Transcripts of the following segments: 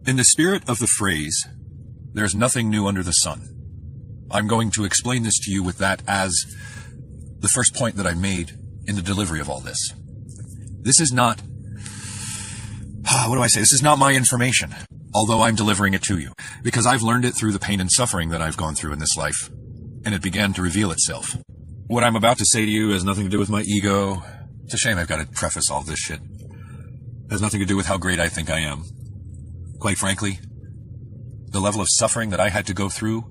In the spirit of the phrase, there's nothing new under the sun, I'm going to explain this to you with that as the first point that I made in the delivery of all this. This is not, This is not my information, although I'm delivering it to you, because I've learned it through the pain and suffering that I've gone through in this life, and it began to reveal itself. What I'm about to say to you has nothing to do with my ego. It's a shame I've got to preface all this shit. It has nothing to do with how great I think I am. Quite frankly, the level of suffering that I had to go through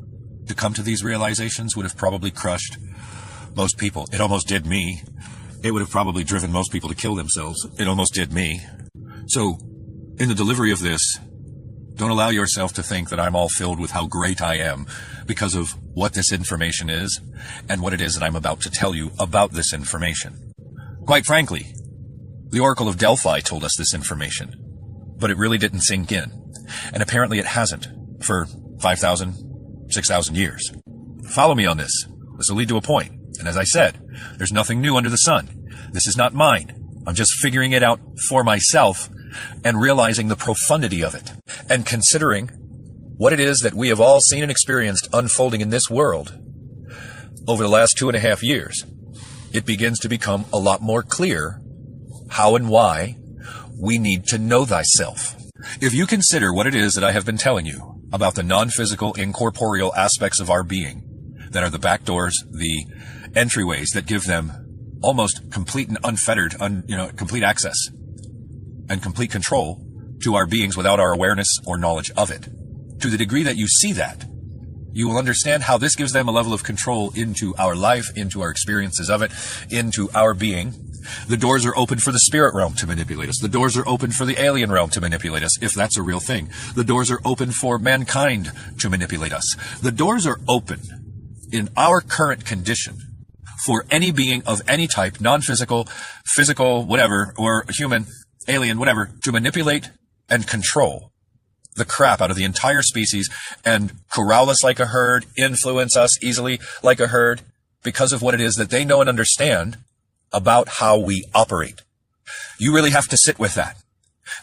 to come to these realizations would have probably crushed most people. It almost did me. It would have probably driven most people to kill themselves. It almost did me. So, in the delivery of this, don't allow yourself to think that I'm all filled with how great I am because of what this information is and what it is that I'm about to tell you about this information. Quite frankly, the Oracle of Delphi told us this information, but it really didn't sink in. And apparently it hasn't for 5,000, 6,000 years. Follow me on this. This will lead to a point. And as I said, there's nothing new under the sun. This is not mine. I'm just figuring it out for myself and realizing the profundity of it and considering what it is that we have all seen and experienced unfolding in this world over the last 2.5 years. It begins to become a lot more clear how and why we need to know thyself. If you consider what it is that I have been telling you about the non-physical, incorporeal aspects of our being that are the back doors, the entryways that give them almost complete and unfettered, complete access and complete control to our beings without our awareness or knowledge of it. To the degree that you see that, you will understand how this gives them a level of control into our life, into our experiences of it, into our being. The doors are open for the spirit realm to manipulate us. The doors are open for the alien realm to manipulate us, if that's a real thing. The doors are open for mankind to manipulate us. The doors are open in our current condition for any being of any type, non-physical, physical, whatever, or human, alien, whatever, to manipulate and control the crap out of the entire species and corral us like a herd, influence us easily like a herd because of what it is that they know and understand about how we operate. You really have to sit with that.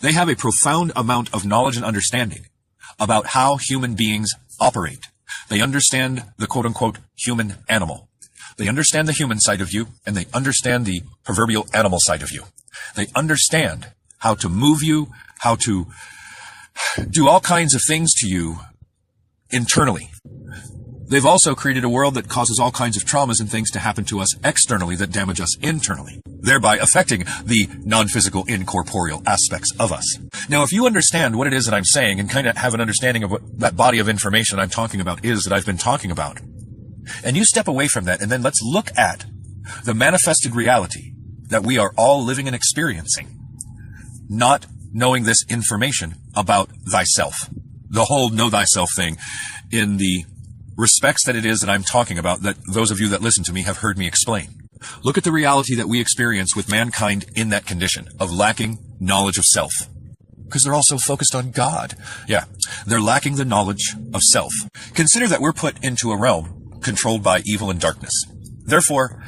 They have a profound amount of knowledge and understanding about how human beings operate. They understand the quote-unquote human animal. They understand the human side of you, and they understand the proverbial animal side of you. They understand how to move you, how to do all kinds of things to you internally. They've also created a world that causes all kinds of traumas and things to happen to us externally that damage us internally, thereby affecting the non-physical, incorporeal aspects of us. Now, if you understand what it is that I'm saying and kind of have an understanding of what that body of information I'm talking about is that I've been talking about, and you step away from that, and then let's look at the manifested reality that we are all living and experiencing, not knowing this information about thyself. The whole know thyself thing in the respects that it is that I'm talking about, that those of you that listen to me have heard me explain. Look at the reality that we experience with mankind in that condition of lacking knowledge of self. Because they're all so focused on God. Yeah, they're lacking the knowledge of self. Consider that we're put into a realm controlled by evil and darkness. Therefore,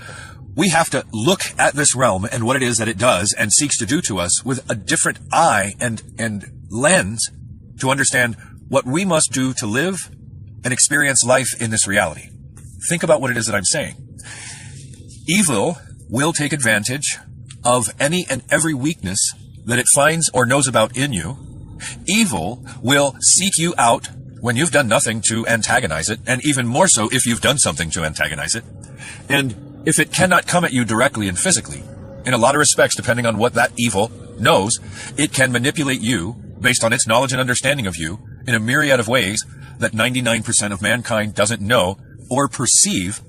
we have to look at this realm and what it is that it does and seeks to do to us with a different eye and lens to understand what we must do to live and experience life in this reality. Think about what it is that I'm saying. Evil will take advantage of any and every weakness that it finds or knows about in you. Evil will seek you out when you've done nothing to antagonize it, and even more so if you've done something to antagonize it. And if it cannot come at you directly and physically, in a lot of respects, depending on what that evil knows, it can manipulate you based on its knowledge and understanding of you in a myriad of ways that 99% of mankind doesn't know or perceive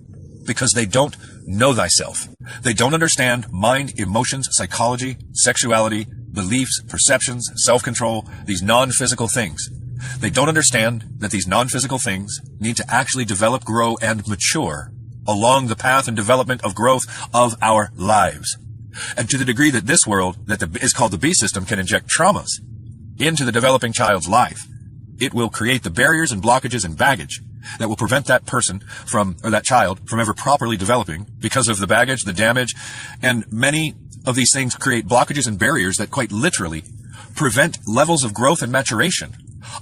because they don't know thyself. They don't understand mind, emotions, psychology, sexuality, beliefs, perceptions, self-control, these non-physical things. They don't understand that these non-physical things need to actually develop, grow, and mature along the path and development of growth of our lives. And to the degree that this world, that is called the B system, can inject traumas into the developing child's life, it will create the barriers and blockages and baggage that will prevent that person from, or that child, from ever properly developing because of the baggage, the damage, and many of these things create blockages and barriers that quite literally prevent levels of growth and maturation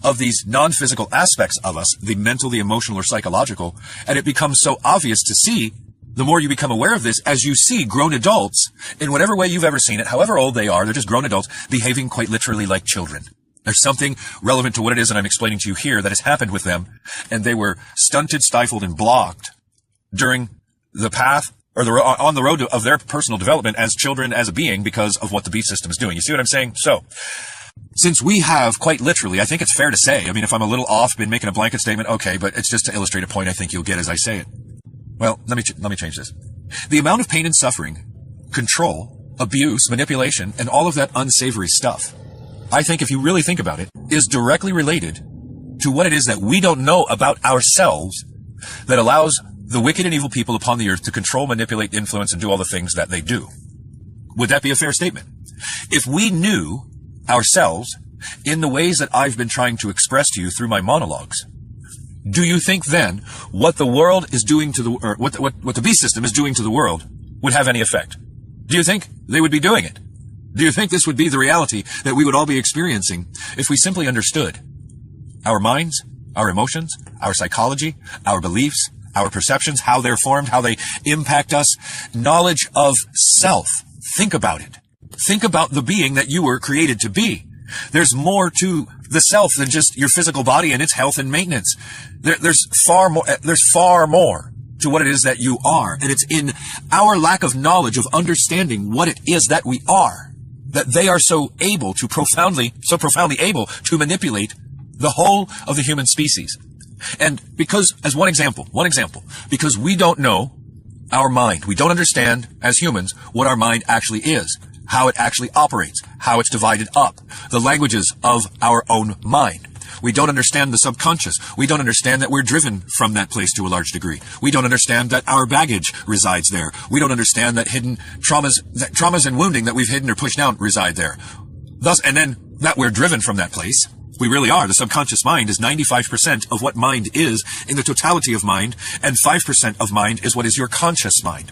of these non-physical aspects of us, the mental, the emotional, or psychological, and it becomes so obvious to see the more you become aware of this as you see grown adults, in whatever way you've ever seen it, however old they are, they're just grown adults, behaving quite literally like children. There's something relevant to what it is that I'm explaining to you here that has happened with them, and they were stunted, stifled, and blocked during the path, or on the road of their personal development as children, as a being, because of what the beast system is doing. You see what I'm saying? So, since we have quite literally, I think it's fair to say, I mean, if I'm a little off, been making a blanket statement, okay, but it's just to illustrate a point I think you'll get as I say it. Well, let me change this. The amount of pain and suffering, control, abuse, manipulation, and all of that unsavory stuff, I think if you really think about it, is directly related to what it is that we don't know about ourselves that allows the wicked and evil people upon the earth to control, manipulate, influence, and do all the things that they do. Would that be a fair statement? If we knew ourselves in the ways that I've been trying to express to you through my monologues, do you think then what the world is doing to the, or what the beast system is doing to the world would have any effect? Do you think they would be doing it? Do you think this would be the reality that we would all be experiencing if we simply understood our minds, our emotions, our psychology, our beliefs, our perceptions, how they're formed, how they impact us, knowledge of self? Think about it. Think about the being that you were created to be. There's more to the self than just your physical body and its health and maintenance. There's far more to what it is that you are. And it's in our lack of knowledge of understanding what it is that we are, that they are so profoundly able to manipulate the whole of the human species. And because, as one example, because we don't know our mind, we don't understand as humans what our mind actually is, how it actually operates, how it's divided up, the languages of our own mind. We don't understand the subconscious. We don't understand that we're driven from that place to a large degree. We don't understand that our baggage resides there. We don't understand that hidden traumas and wounding that we've hidden or pushed down reside there. Thus, and then that we're driven from that place. We really are. The subconscious mind is 95% of what mind is in the totality of mind, and 5% of mind is what is your conscious mind.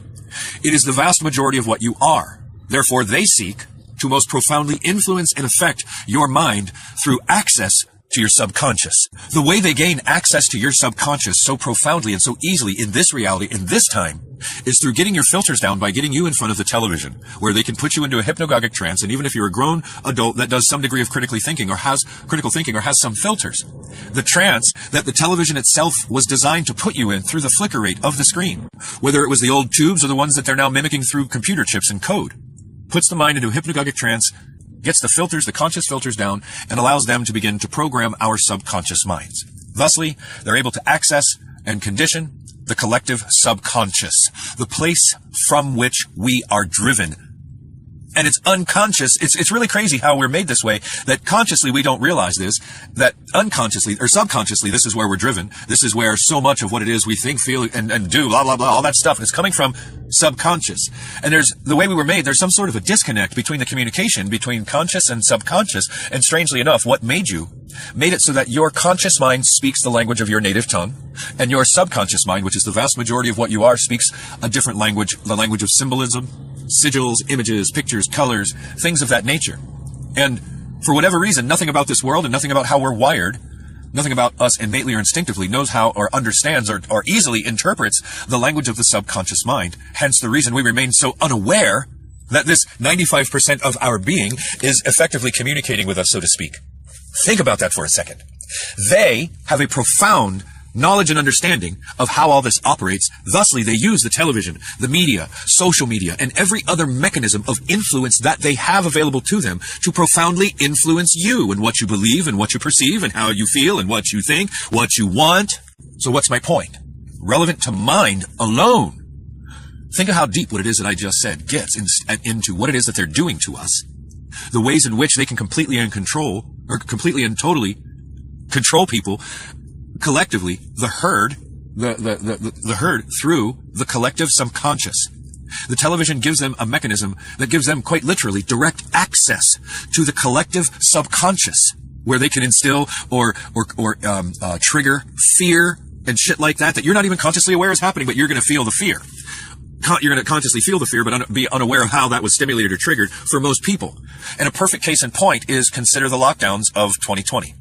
It is the vast majority of what you are. Therefore, they seek to most profoundly influence and affect your mind through access to your subconscious. The way they gain access to your subconscious so profoundly and so easily in this reality, in this time, is through getting your filters down by getting you in front of the television, where they can put you into a hypnogogic trance. And even if you're a grown adult that does some degree of critical thinking or has some filters, the trance that the television itself was designed to put you in through the flicker rate of the screen, whether it was the old tubes or the ones that they're now mimicking through computer chips and code, puts the mind into a hypnagogic trance, gets the filters, the conscious filters down, and allows them to begin to program our subconscious minds. Thusly, they're able to access and condition the collective subconscious, the place from which we are driven. And it's unconscious. It's really crazy how we're made this way, that consciously we don't realize this, that unconsciously or subconsciously this is where we're driven. This is where so much of what it is we think, feel, and do, blah, blah, blah, all that stuff is coming from subconscious. And there's the way we were made, there's some sort of a disconnect between the communication between conscious and subconscious. And strangely enough, what made it so that your conscious mind speaks the language of your native tongue, and your subconscious mind, which is the vast majority of what you are, speaks a different language, the language of symbolism, sigils, images, pictures, colors, things of that nature. And for whatever reason, nothing about this world and nothing about how we're wired, nothing about us innately or instinctively knows how or understands or easily interprets the language of the subconscious mind. Hence the reason we remain so unaware that this 95% of our being is effectively communicating with us, so to speak. Think about that for a second. They have a profound knowledge and understanding of how all this operates. Thusly, they use the television, the media, social media, and every other mechanism of influence that they have available to them to profoundly influence you and what you believe and what you perceive and how you feel and what you think, what you want. So what's my point? Relevant to mind alone. Think of how deep what it is that I just said gets into what it is that they're doing to us. The ways in which they can completely and totally control people collectively, the herd through the collective subconscious. The television gives them a mechanism that gives them quite literally direct access to the collective subconscious, where they can instill or trigger fear and shit like that you're not even consciously aware is happening, but you're going to feel the fear. you're going to consciously feel the fear, but be unaware of how that was stimulated or triggered for most people. And a perfect case in point is consider the lockdowns of 2020.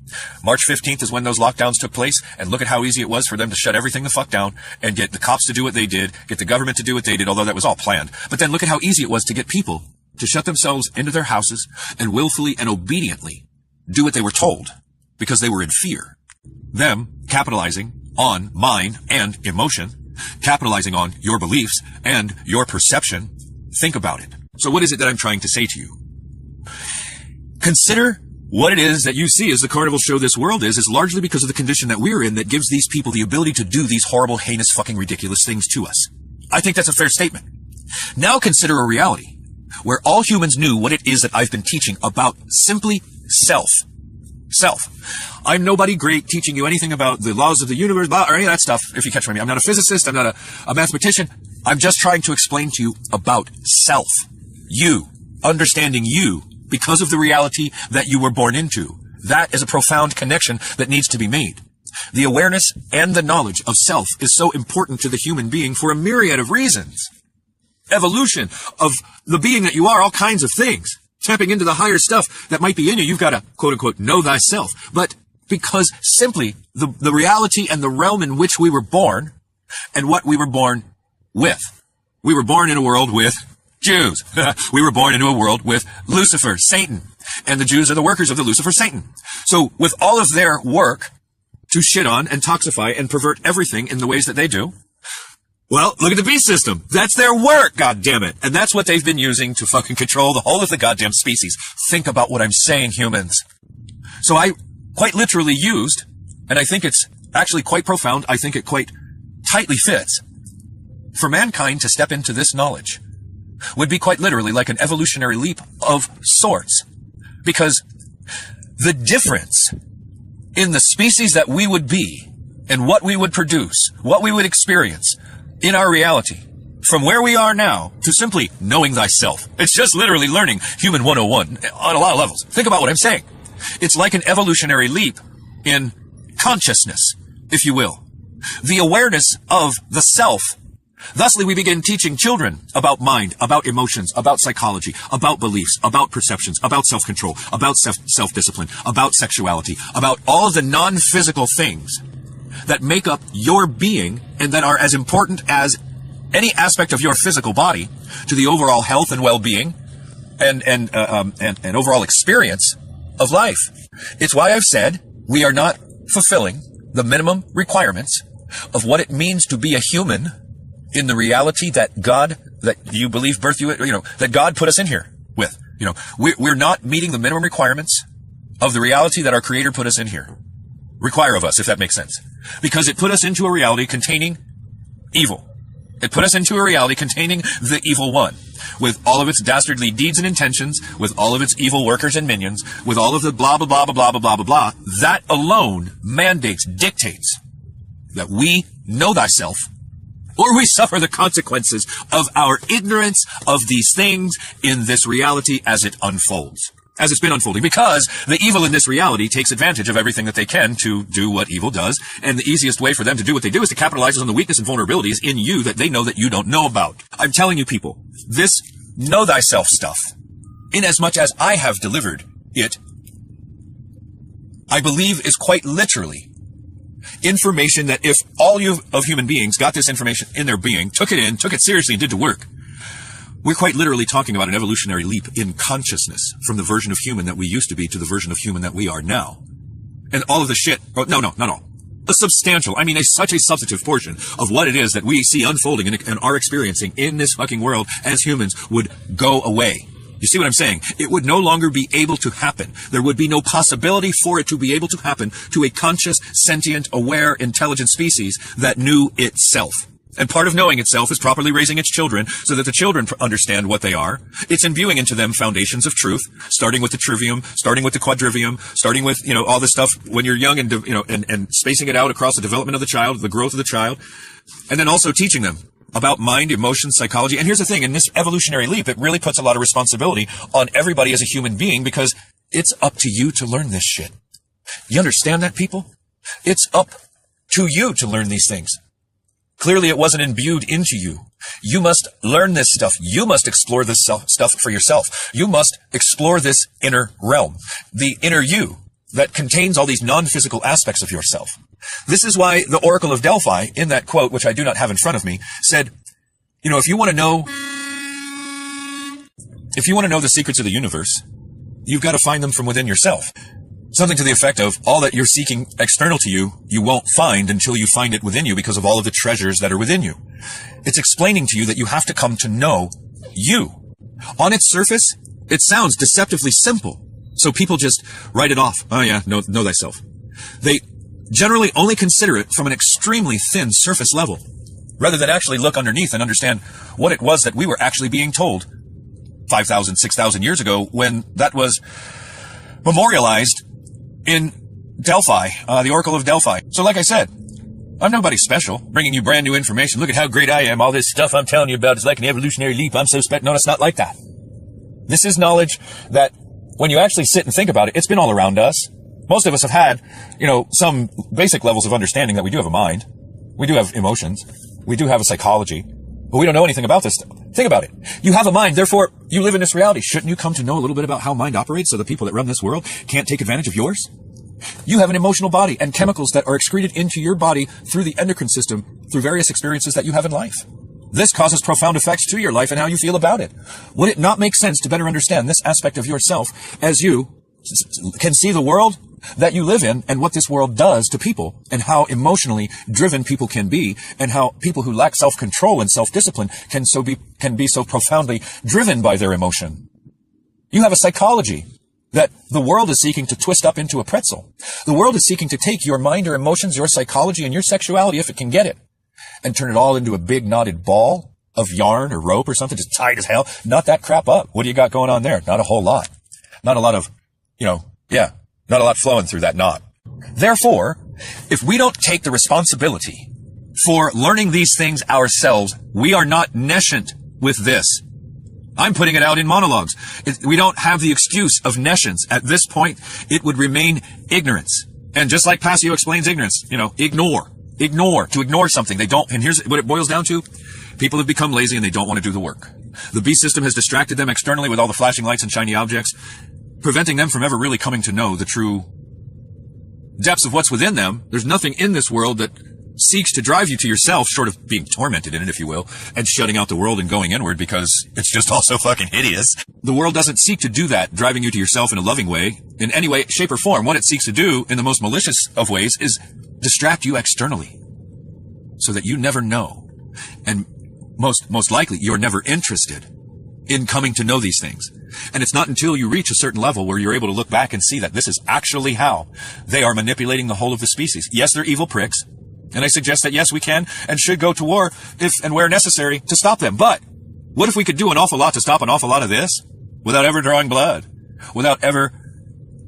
March 15th is when those lockdowns took place, and look at how easy it was for them to shut everything the fuck down and get the cops to do what they did, get the government to do what they did, although that was all planned. But then look at how easy it was to get people to shut themselves into their houses and willfully and obediently do what they were told because they were in fear. Them capitalizing on mind and emotion, capitalizing on your beliefs and your perception. Think about it. So what is it that I'm trying to say to you? Consider what it is that you see as the carnival show this world is largely because of the condition that we're in that gives these people the ability to do these horrible, heinous, fucking ridiculous things to us. I think that's a fair statement. Now consider a reality where all humans knew what it is that I've been teaching about simply self. Self. I'm nobody great teaching you anything about the laws of the universe, blah, or any of that stuff, if you catch what I mean. I'm not a physicist, I'm not a mathematician. I'm just trying to explain to you about self. You. Understanding you because of the reality that you were born into. That is a profound connection that needs to be made. The awareness and the knowledge of self is so important to the human being for a myriad of reasons. Evolution of the being that you are, all kinds of things. Tapping into the higher stuff that might be in you, you've got to, quote unquote, know thyself. But because simply the reality and the realm in which we were born and what we were born with. We were born in a world with Jews. We were born into a world with Lucifer, Satan. And the Jews are the workers of the Lucifer, Satan. So with all of their work to shit on and toxify and pervert everything in the ways that they do, well, look at the beast system. That's their work, goddammit. And that's what they've been using to fucking control the whole of the goddamn species. Think about what I'm saying, humans. So I quite literally used, and I think it's actually quite profound, I think it quite tightly fits, for mankind to step into this knowledge would be quite literally like an evolutionary leap of sorts. Because the difference in the species that we would be and what we would produce, what we would experience, in our reality, from where we are now to simply knowing thyself. It's just literally learning human 101 on a lot of levels. Think about what I'm saying. It's like an evolutionary leap in consciousness, if you will. The awareness of the self. Thusly, we begin teaching children about mind, about emotions, about psychology, about beliefs, about perceptions, about self-control, about self-discipline, about sexuality, about all of the non-physical things that make up your being and that are as important as any aspect of your physical body to the overall health and well-being and overall experience of life. It's why I've said we are not fulfilling the minimum requirements of what it means to be a human in the reality that God, that you believe birth you, that God put us in here with. We're not meeting the minimum requirements of the reality that our Creator put us in here. Require of us, if that makes sense. Because it put us into a reality containing evil. It put us into a reality containing the evil one, with all of its dastardly deeds and intentions, with all of its evil workers and minions, with all of the blah, blah, blah, blah, blah, blah, blah, blah. That alone mandates, dictates that we know thyself, or we suffer the consequences of our ignorance of these things in this reality as it unfolds. As it's been unfolding, because the evil in this reality takes advantage of everything that they can to do what evil does, and the easiest way for them to do what they do is to capitalize on the weakness and vulnerabilities in you that they know that you don't know about. I'm telling you people, this know thyself stuff, inasmuch as I have delivered it, I believe is quite literally information that if all of human beings got this information in their being, took it in, took it seriously, and did the work, we're quite literally talking about an evolutionary leap in consciousness from the version of human that we used to be to the version of human that we are now. And all of the shit, no, not all. A substantial, such a substantive portion of what it is that we see unfolding and are experiencing in this fucking world as humans would go away. You see what I'm saying? It would no longer be able to happen. There would be no possibility for it to be able to happen to a conscious, sentient, aware, intelligent species that knew itself. And part of knowing itself is properly raising its children so that the children understand what they are. It's imbuing into them foundations of truth, starting with the trivium, starting with the quadrivium, starting with, all this stuff when you're young and, and spacing it out across the development of the child, the growth of the child. And then also teaching them about mind, emotions, psychology. And here's the thing, in this evolutionary leap, it really puts a lot of responsibility on everybody as a human being because it's up to you to learn this shit. You understand that, people? It's up to you to learn these things. Clearly it wasn't imbued into you. You must learn this stuff. You must explore this stuff for yourself. You must explore this inner realm, the inner you that contains all these non-physical aspects of yourself. This is why the Oracle of Delphi, in that quote, which I do not have in front of me, said, you know, if you want to know the secrets of the universe, you've got to find them from within yourself. Something to the effect of, all that you're seeking external to you, you won't find until you find it within you because of all of the treasures that are within you. It's explaining to you that you have to come to know you. On its surface, it sounds deceptively simple. So people just write it off. Oh yeah, know thyself. They generally only consider it from an extremely thin surface level, rather than actually look underneath and understand what it was that we were actually being told 5,000, 6,000 years ago when that was memorialized in Delphi, the Oracle of Delphi. So like I said, I'm nobody special, bringing you brand new information. Look at how great I am. All this stuff I'm telling you about is like an evolutionary leap. I'm so special. No, it's not like that. This is knowledge that when you actually sit and think about it, it's been all around us. Most of us have had, you know, some basic levels of understanding that we do have a mind. We do have emotions. We do have a psychology. But we don't know anything about this stuff. Think about it. You have a mind, therefore you live in this reality. Shouldn't you come to know a little bit about how mind operates so the people that run this world can't take advantage of yours? You have an emotional body and chemicals that are excreted into your body through the endocrine system through various experiences that you have in life. This causes profound effects to your life and how you feel about it. Would it not make sense to better understand this aspect of yourself as you can see the world that you live in and what this world does to people and how emotionally driven people can be and how people who lack self-control and self-discipline can be so profoundly driven by their emotion? You have a psychology that the world is seeking to twist up into a pretzel. The world is seeking to take your mind or emotions, your psychology, and your sexuality, if it can get it, and turn it all into a big knotted ball of yarn or rope or something, just tight as hell. Knot that crap up. What do you got going on there? Not a whole lot. Not a lot of, not a lot flowing through that knot. Therefore, if we don't take the responsibility for learning these things ourselves, we are not nescient with this. I'm putting it out in monologues. We don't have the excuse of nescience. At this point, it would remain ignorance. And just like Passio explains ignorance, to ignore something. They don't, and here's what it boils down to. People have become lazy and they don't want to do the work. The beast system has distracted them externally with all the flashing lights and shiny objects, preventing them from ever really coming to know the true depths of what's within them. There's nothing in this world that seeks to drive you to yourself, short of being tormented in it, if you will, and shutting out the world and going inward because it's just all so fucking hideous. The world doesn't seek to do that, driving you to yourself in a loving way, in any way, shape, or form. What it seeks to do, in the most malicious of ways, is distract you externally so that you never know. And most likely, you're never interested in coming to know these things. And it's not until you reach a certain level where you're able to look back and see that this is actually how they are manipulating the whole of the species. Yes, they're evil pricks. And I suggest that, yes, we can and should go to war if and where necessary to stop them. But what if we could do an awful lot to stop an awful lot of this without ever drawing blood, without ever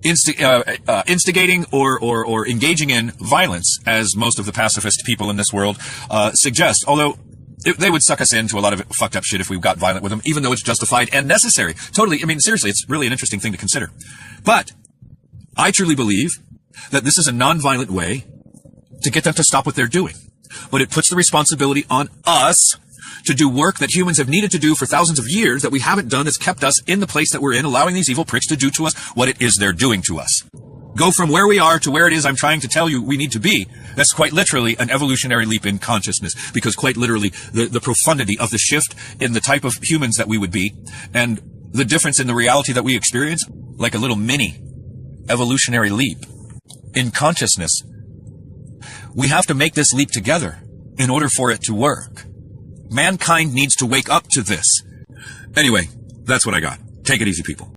instigating or engaging in violence, as most of the pacifist people in this world suggest? Although they would suck us into a lot of fucked up shit if we got violent with them, even though it's justified and necessary. Totally. I mean, seriously, it's really an interesting thing to consider. But I truly believe that this is a non-violent way to get them to stop what they're doing. But it puts the responsibility on us to do work that humans have needed to do for thousands of years that we haven't done, that's kept us in the place that we're in, allowing these evil pricks to do to us what it is they're doing to us. Go from where we are to where it is I'm trying to tell you we need to be. That's quite literally an evolutionary leap in consciousness, because quite literally the profundity of the shift in the type of humans that we would be and the difference in the reality that we experience, like a little mini evolutionary leap in consciousness. We have to make this leap together in order for it to work. Mankind needs to wake up to this. Anyway, that's what I got. Take it easy, people.